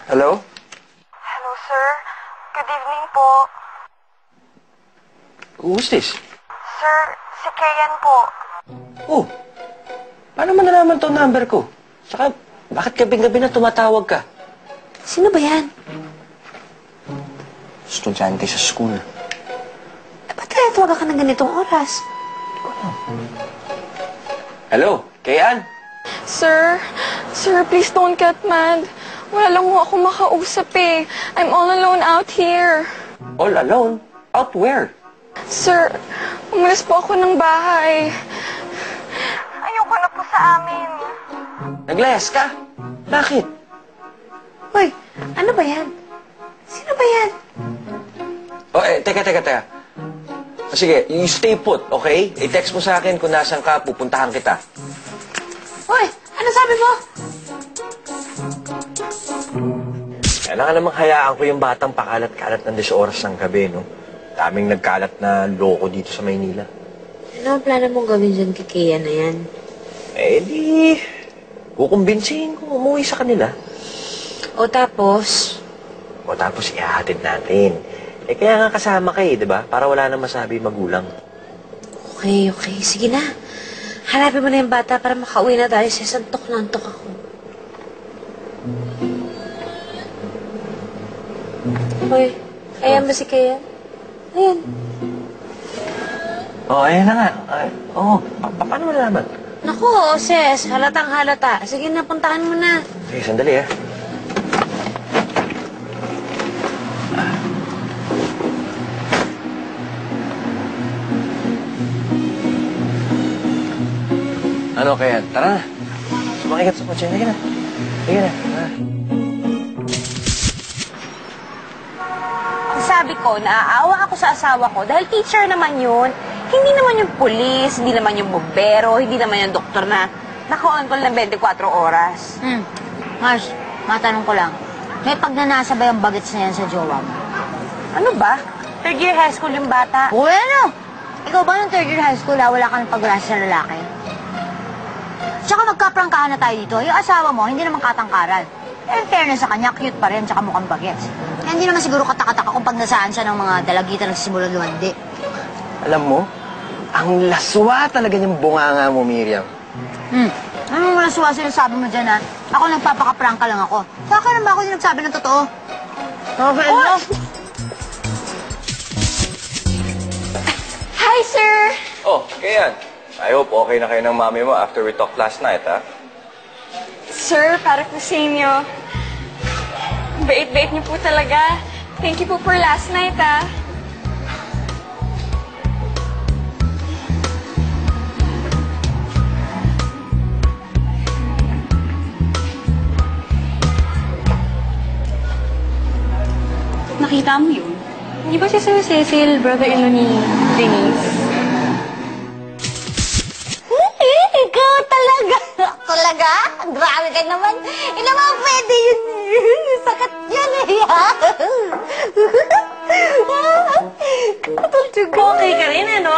Hello? Hello, sir. Good evening po. Who's this? Sir, si Kayan po. Oh, paano mo nalaman tong number ko? Saka, bakit gabing-gabi na tumatawag ka? Sino ba yan? Estudyante sa school. Ba't kaya tawagan ka ng ganitong oras? Hello, Kayan? Sir, please don't get mad. Wala lang mo ako makausap eh. I'm all alone out here. All alone? Out where? Sir, umalis po ako ng bahay. Ayoko na po sa amin. Naglayas ka? Bakit? Hoy, ano ba yan? Sino ba yan? Oh, teka. Sige, you stay put, okay? I-text mo sa akin kung nasan ka, pupuntahan kita. Hoy, ano sabi mo? Kailangan namang hayaan ko yung batang pakalat-kalat ng 10 oras ng gabi, no? Daming nagkalat na loko dito sa Maynila. Ano ang plano mong gawin dyan kay Kea na yan? Eh, di... kukumbinsihin ko umuwi sa kanila. O tapos? O tapos ihahatid natin. Eh, kaya nga kasama kayo, di ba? Para wala nang masabi magulang. Okay. Sige na. Hanapin mo na yung bata para makauwi na tayo. Santok na antok ako. Hoy, ayan ba si Kea? Ayan. Oh, ayan na nga. Paano mo nalaman? Naku, Ses. Halatang halata. Sige na, puntahan mo na. Sige, sandali, ah. Ano kaya? Tara na. Sumakay ka sa kotse. Sige na. Sabi ko, naaawa ako sa asawa ko dahil teacher naman yun. Hindi naman yung pulis, hindi naman yung bombero, hindi naman yung doktor na naka-on-call ng 24 oras. Mars, matanong ko lang. May pagnanasa ba yung bagets na yan sa jowa mo? Ano ba? Third year high school yung bata. Bueno! Ikaw ba nung third year high school, wala ka ng pagrasa sa lalaki? Tsaka magkaprangkahan na tayo dito. Yung asawa mo, hindi naman katangkaran. In fairness sa kanya, cute pa rin, tsaka mukhang bagets. Kaya hindi naman siguro katakataka kung pag nasaan siya ng mga dalagitan nagsisimula luwandi. Alam mo, ang laswa talaga yung bunganga mo, Miriam. Ano mo nasuwa sinasabi mo dyan, ha? Ako nagpapakaprangka lang ako. Sa akin naman ako yung nagsabi ng totoo. Okay, no? Hi, sir! Oh, Kayan. I hope okay na kayo ng mami mo after we talked last night, ha? Sir, para po sa inyo. Bait-bait niyo po talaga. Thank you po for last night, ah. Nakita mo yun? Hindi ba si Sir Cecil, brother-in-law ni Denise? Ikaw talaga. Talaga? Grabe ka naman. Hindi naman pwede yun. Sakat yan eh. Okay ka rin, ano?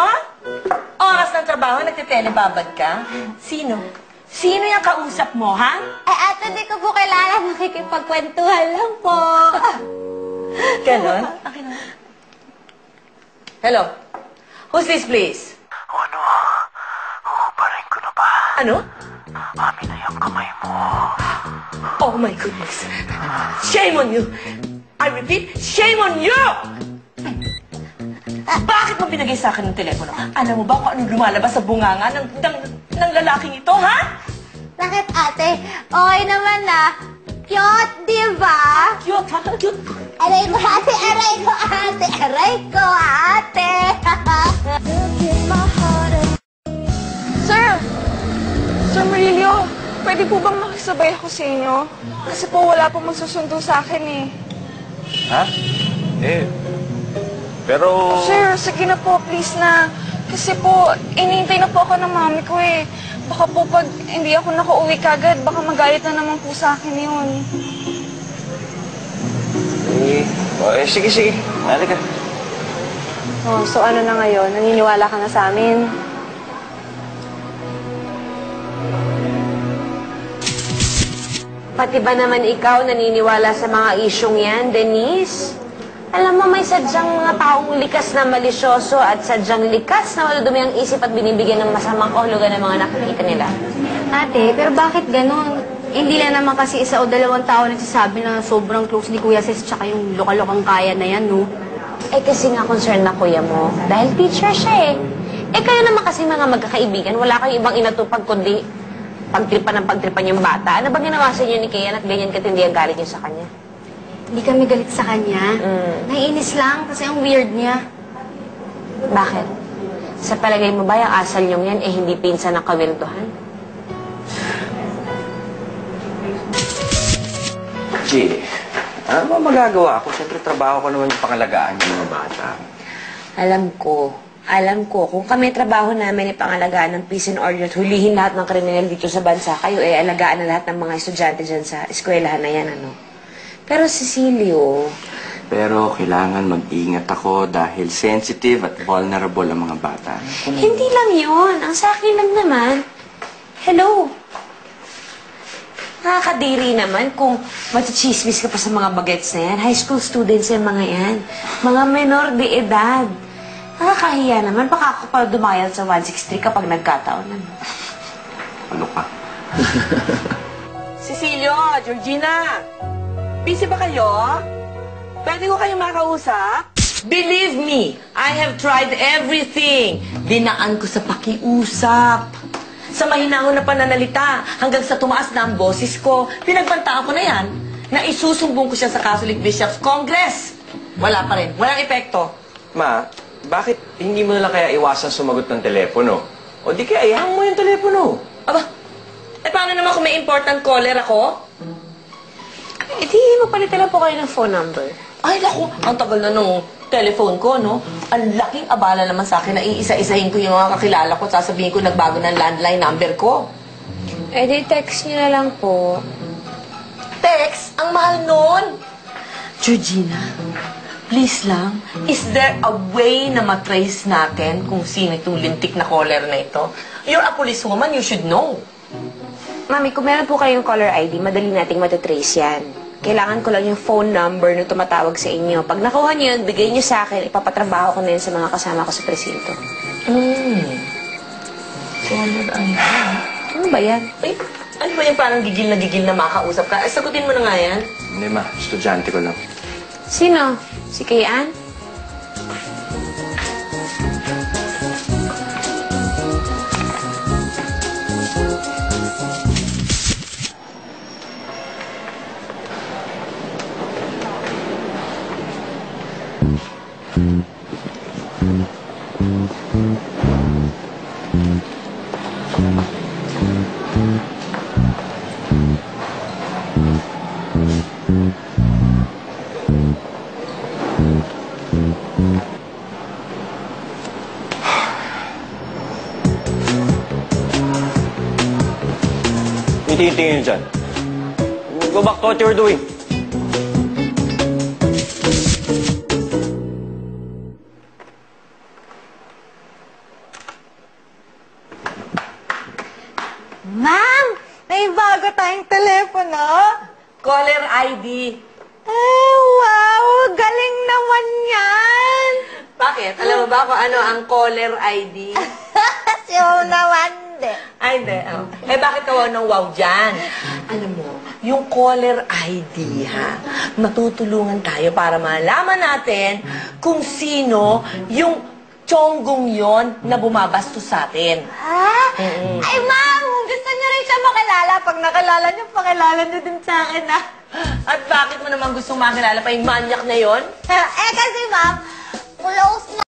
Oras ng trabaho, nagtitelebabad ka? Sino? Sino yung kausap mo, ha? Ate, di ko po kailangan makikipagkwentuhan lang po. Ganon? Hello? Who's this, please? Ano? Huhuparin ko na ba? Ano? Mami na yung kamay mo. Oh my goodness. Shame on you! I repeat, shame on you! Bakit mo binigay sa akin ng telepono? Alam mo ba kung anong lumalabas sa bunganga ng lalaking ito, ha? Bakit ate? Okay naman na. Cute, di ba? Cute, ha? Cute. Aray ko ate, aray ko ate, aray ko ate. Sir Marilio, pwede po bang makisabay ako sa inyo? Kasi po wala pong magsusundo sa akin eh. Ha? Pero... Sir, sige na po, please na. Kasi po, inintay na po ako ng mami ko eh. Baka po pag hindi ako nakauwi kagad, baka magalit na naman po sa akin yun. Sige. Halika. Oh, so ano na ngayon? Naniniwala ka na sa amin? Pati ba naman ikaw naniniwala sa mga isyong yan, Denise? Alam mo, may sadyang mga taong likas na malisyoso at sadyang likas na maludumi ang isip at binibigyan ng masamang kahulugan ng mga nakikita nila. Ate, pero bakit ganun? Hindi na naman kasi isa o dalawang tao nagsasabi na sobrang close ni Kuya Ses tsaka yung lokal-lokang kaya na yan, no? Eh kasi nga concerned na kuya mo. Dahil teacher siya eh. Eh kayo naman kasi mga magkakaibigan, wala kayong ibang inatupag kundi pagtripan yung bata. Ano ba ginawa sa inyo ni Kian at ganyan katindi ang galit niyo sa kanya? Hindi kami galit sa kanya. Naiinis lang kasi ang weird niya. Bakit? Sa palagay mo ba yung asal niyong yan eh hindi pinsan ng kawiltuhan? Jay, ano ba magagawa ko? Siyempre, trabaho ko naman yung pangalagaan ng mga bata. Alam ko, kung kami trabaho namin ay pangalagaan ng peace and order at hulihin lahat ng kriminal dito sa bansa, kayo ay alagaan na lahat ng mga estudyante dyan sa eskwelahan na yan, ano? Pero Cecilio... Pero kailangan mag-ingat ako dahil sensitive at vulnerable ang mga bata. Hindi lang yun. Ang sa akin lang naman. Hello? Nakakadiri naman kung matichismis ka pa sa mga bagets na yan. High school students yung mga yan. Mga menor de edad. Nakakahiya naman. Baka ako pa dumayal sa 163 kapag nagkataon na. Ano ka? Cecilio, Georgina, busy ba kayo? Pwede ko kayong makausap? Believe me, I have tried everything. Dinaan ko sa pakiusap. Sa mahinahon na pananalita, hanggang sa tumaas na ang boses ko. Pinagbantaan ko na yan, na isusumbong ko siya sa Catholic Bishops' Congress. Wala pa rin. Walang epekto. Ma, bakit hindi mo na lang kaya iwasan sumagot ng telepono? O di kaya ayahan mo yung telepono. Aba, eh paano naman kung may important caller ako? Eh di magpalitan lang po kayo ng phone number. Ay, naku, ang tagal na nung telephone ko, no? Ang laking abala naman sa akin na iisa-isahin ko yung mga kakilala ko at sasabihin ko nagbago ng landline number ko. Eh di text niyo na lang po. Text? Ang mahal nun! Georgina, please lang, is there a way na matrace natin kung sino itong lintik na caller na ito? You're a policewoman, you should know. Mami, kung meron po kayong caller ID, madali nating matatrace yan. Kailangan ko lang yung phone number na tumatawag sa inyo. Pag nakuha niyo yun, bigay niyo sa akin, ipapatrabaho ko na yun sa mga kasama ko sa presinto. Caller ID? Ano ba yan? Ay, ano ba yung parang gigil na makausap ka? Eh, sagutin mo na nga yan. Hindi ma, estudyante ko lang. Sino? Si Kian? Tingin dyan. Go back to what you were doing. Ma'am, may bago tayong telepono. Caller ID. Ay, wow! Galing naman yan! Bakit? Alam mo ba kung ano ang caller ID? Siyaw naman, de. Ay, hindi. Oh. Eh, bakit kawa ng wow dyan? Alam mo, yung caller ID, ha? Matutulungan tayo para malaman natin kung sino yung tiyonggong yon na bumabastos sa atin. Ha? Ay, ma'am! Gusto niyo rin siya makilala. Pag nakilala niyo, pakilala niyo din sa akin, ah. At bakit mo naman gusto makilala pa yung manyak na yon? Eh, kasi, ma'am, close na